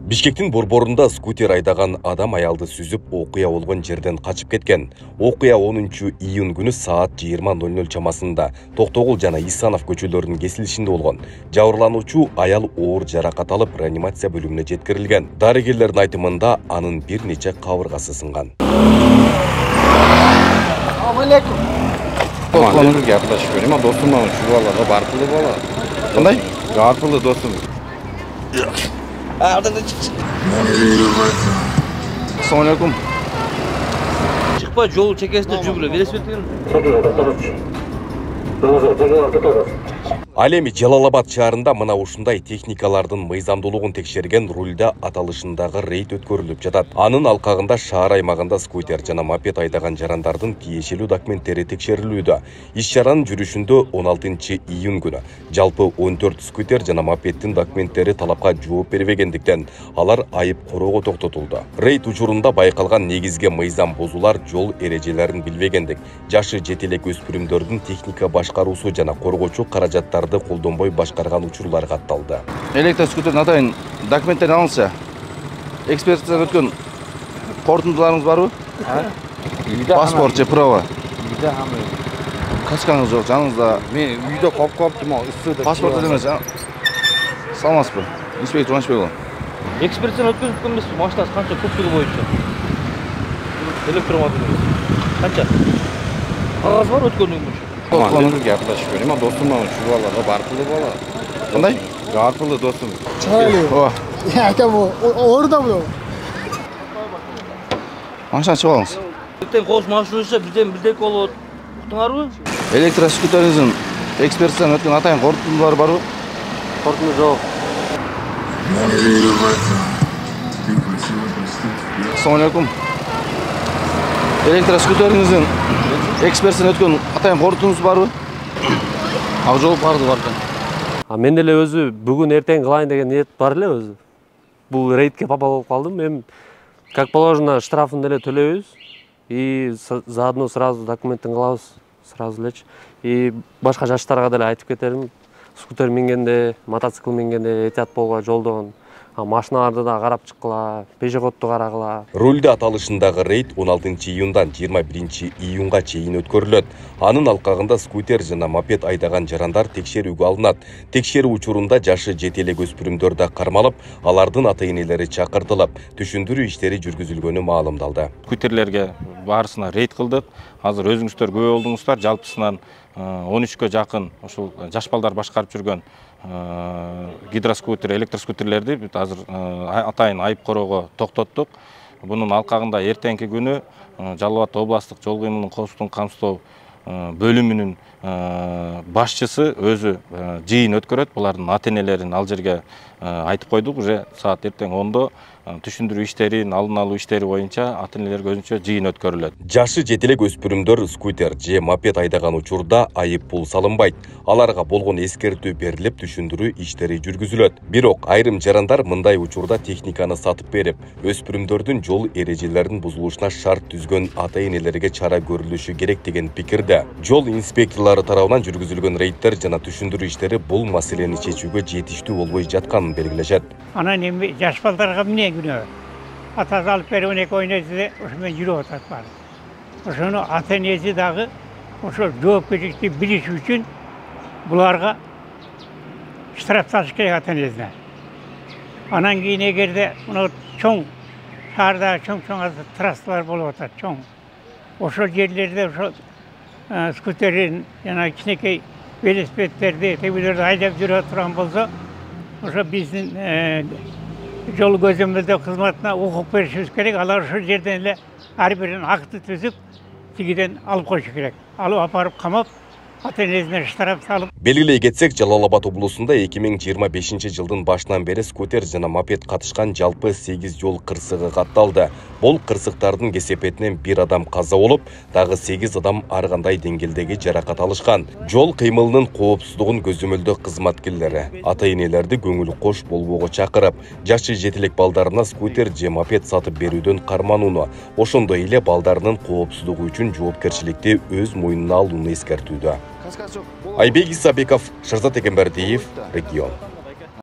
Бишкектин борборунда скутер айдаган адам аялды сүзүп окуя болгон жерден качып кеткен. Окуя 10-июнь күнү саат 20:00 чамасында Токтогул жана Исанов көчөлөрүнүн кесилишинде болгон. Жабырлануучу аял оор жаракат алып реанимация бөлүмүнө жеткирилген. Дарыгерлердин айтымында анын бир нече кабыргасы сынган. Dostlarımızla yaklaşık göreyim ama dostum bana şu valla barkılı valla. Kanday? Barkılı dostum. Assalamualaikum. Çıkma yol çekesinde cümle velosiped Ал эми Жалал-Абад шаарында мына ушундай техникалардын мыйзамдуулугун текшерген рульда аталышындагы рейд өткөрүлүп жатат. Анын алкагында шаар аймагында скутер жана мопед айдаган жарандардын тиешелүү документтери текшерилүүдө. Иш-чаранын жүрүшүндө 16-июнь күнү жалпы 14 скутер жана мопеддин документтери талапка жооп бербегендиктен алар айып короого токтотулду. Рейд учурунда байкалган негизги мыйзам бузуулар жол эрежелерин билбегендик, жашы жете элек өспүрүмдөрдүн техника башкаруусу жана коргоочу каражаттарды колдонбой башкарган учурлар катталды. Электроскутердин атайын документтери алынса, экспертизадан өткөн корутундуларыңыз барбы? Паспорт же права? Үйдө хамы. Качкаңыз жок, жаныңызда. Мен үйдө коп-коптум, ысыды. Паспорт эмес, салмасызбы? Инспектор Манышбеков. Экспертизадан өткөнүп эмес, машинасы канча көптүгү боюнча. Электромобиль. Канча? Кагаз бар өткөнүгү боюнча. Dostlarımızla yaklaşık göreyim ama dostum bana şu valla barkılı valla. Kanday? Barkılı dostum. Çağırıyor. Ya tamam, orada mı? Машина чыгып алыңыз. Ертең кош машинасы бизден бирдек болот. Уктуңарбы? Электросkuteриңиздин экспертизадан өткөн атайын корутундулары барбы? Коркуну жок. Assalamualaikum. Электросkuteриңиздин экспертизадан өткөн атайын корутундуңуз барбы? Ак жооп барды бардан. Мен деле өзү бүгүн эртең кылайын деген ниет бар эле өзү. Бул рейдке папа болуп калдым. Эми как положено штрафын деле төлөйбүз. И заодно сразу документин кылабыз сразу элечи. И башка жаштарга деле айтып кетерим. Скутер мингенде, мотоцикл мингенде этият болгула жолдон. Машиналарды да карап чыккыла, пешеходду карагыла. Рульда аталышындагы рейд 16-июндан 21-июнга чейин өткөрүлөт. Анын алкагында скутер жана мопед айдаган жарандар текшерүүгө алынат. Текшерүү учурунда жашы жете элек өспүрүмдөр да кармалып, алардын ата-энелери чакыртылып, түшүндүрүү иштери жүргүзүлгөнү маалымдалды. Скутерлерге баарысына рейд кылдык. Азыр өзүңүздөр күбө болдуңуздар. Жалпысынан 13кө жакын ушул жаш балдар башкарып жүргөн гидроскутер, электроскутерлерди биз азыр атайын айып короого токтоттук. Бунун алкагында эртеңки күнү Жалал-Абад областык жол кыймылын коопсуздугун камсыздоо бөлүмүнүн башчысы өзү жыйын өткөрөт. Булардын ата-энелерин ал жерге айтып койдук. Уже саат эртең 10-до түшүндүрүү иштерин, алдын алуу иштери боюнча ата-энелерге өзүнчө жыйын өткөрүлөт. Жашы жете элек өспүрүмдөр скутер же мопед айдаган учурда айып пул салынбайт. Аларга болгон эскертүү берилип, түшүндүрүү иштери жүргүзүлөт. Бирок айрым жарандар мындай учурда техниканы сатып берип, өспүрүмдөрдүн жол эрежелерин бузулушуна шарт түзгөн ата-энелерге чара көрүлүшү керек деген пикирде. Жол инспекторлору тарабынан жүргүзүлгөн рейдтер жана түшүндүрүү иштери бул маселени чечүүгө жетиштүү болбой жатканын белгилешет. Анан эми жаш балдарга эмне күнөө? Атасы алып берип ойнойт ойнойт, ошомен жүрүп атат бар. Ошону ата-энеси дагы ошо жоопкерчиликти билиш үчүн буларга штраф салыш керек ата-энесине. Анан кийин эгерде мына чоң шаарда чоң трассалар болуп атат, чоң. Ошол жерлерде ошо скутерин жана кичинекей велосипедтерди, тебелерди айдап жүрө турган болсо, ошо биздин жол көзөмөлдөө кызматына укук беришибиз керек. Алар ошол жерден эле ар бирин акты түзүп, тигиден алып коюшу керек. Алып апарып камап, ата-энесине штраф салып. Белгилей кетсек, Жалал-Абад облусунда 2025-жылдын башынан бери скутер жана мопед катышкан жалпы 8 жол кырсыгы катталды. Бул кырсыктардын кесепетинен 1 адам каза болуп, дагы 8 адам ар кандай деңгээлдеги жаракат алышкан. Жол кыймылынын коопсуздугун көзөмөлдөө кызматкерлери ата-энелерди көңүл кош болбоого чакырып, жашы жете элек балдарына скутер же мопед сатып берүүдөн карманууну, ошондой эле балдарынын коопсуздугу үчүн жоопкерчиликти өз мойнуна алууну эскертүүдө. Айбек Исабеков, Шарзат Экембердиев, Регион.